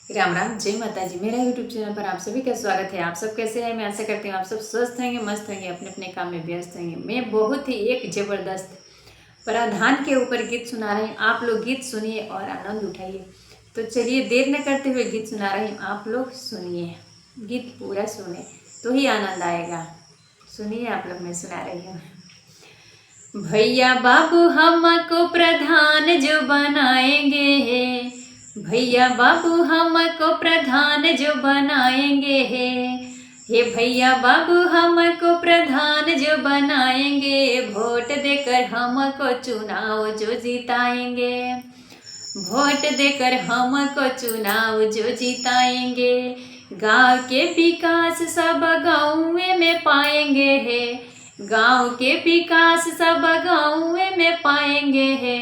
राम राम, जय माता जी। मेरा यूट्यूब चैनल पर आप सभी का स्वागत है। आप सब कैसे हैं? मैं आशा करती हूँ आप सब स्वस्थ होंगे, मस्त होंगे, अपने अपने काम में व्यस्त होंगे। मैं बहुत ही एक जबरदस्त प्रावधान के ऊपर गीत सुना रही हूँ। आप लोग गीत सुनिए और आनंद उठाइए। तो चलिए देर न करते हुए गीत सुना रही हूँ, आप लोग सुनिए, गीत पूरा सुने तो ही आनंद आएगा। सुनिए आप लोग, मैं सुना रही हूँ। भैया बाबू हमको प्रधान जो बनाएंगे, भैया बाबू हमको प्रधान जो बनाएंगे, हे भैया बाबू हमको प्रधान जो बनाएंगे, वोट देकर हमको चुनाव जो जिताएंगे, वोट देकर हमको चुनाव जो जिताएंगे। गांव के विकास सब गाँव में पाएंगे, है गांव के विकास सब गाँव में पाएंगे, है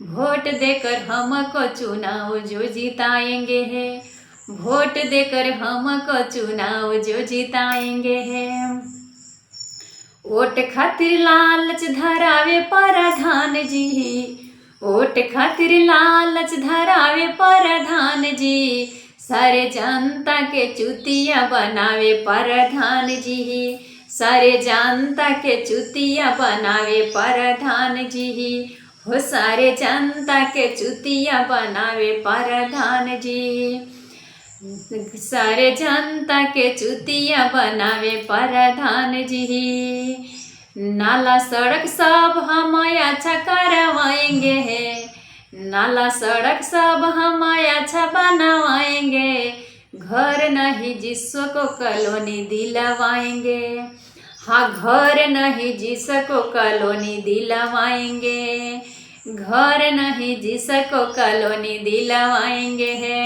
वोट देकर हमको चुनाव जो जिताएंगे, है वोट देकर हमको चुनाव जो जिताएंगे, है वोट खातिर लालच धरावे प्रधान जी, वोट खातिर लालच धरावे प्रधान जी, सारे जनता के चुतिया बनावे प्रधान जी, सारे जनता के चुतिया बनावे प्रधान जी, हो सारे जनता के चुतिया बनावे प्रधान जी, सारे जनता के चुतिया बनावे प्रधान जी। नाला सड़क सब हम अच्छा करवाएंगे, है नाला सड़क सब हम अच्छा बनवाएंगे, घर नहीं जिसको कॉलोनी दिलवाएंगे, हाँ घर नहीं जिसको कॉलोनी दिलवाएंगे, घर नहीं जिसको कॉलोनी दिलवाएंगे, है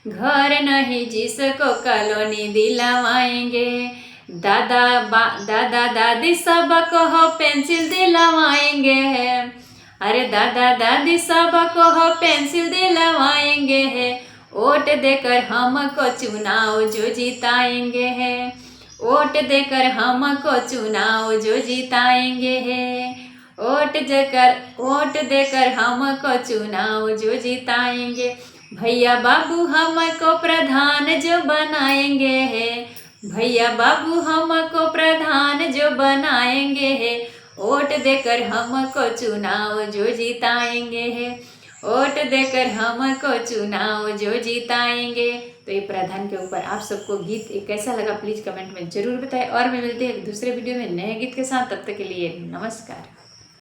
घर नहीं जिसको कॉलोनी दिलवाएंगे। दादा दादी सबको हो पेंसिल दिलवाएंगे, है अरे दादा दादी सबको हो पेंसिल दिलवाएंगे, है वोट देकर हमको चुनाव जो जिताएंगे, है वोट देकर हमको चुनाव जो जिताएंगे, है वोट देकर हमको चुनाव जो जिताएंगे। भैया बाबू हमको प्रधान जो बनाएंगे, है भैया बाबू हमको प्रधान जो बनाएंगे, है वोट देकर हमको चुनाव जो जिताएंगे, है वोट देकर हमको चुनाव जो जिताएंगे। तो ये प्रधान के ऊपर आप सबको गीत कैसा लगा प्लीज़ कमेंट में ज़रूर बताएं। और मैं मिलती हूँ एक दूसरे वीडियो में नए गीत के साथ। तब तक के लिए नमस्कार।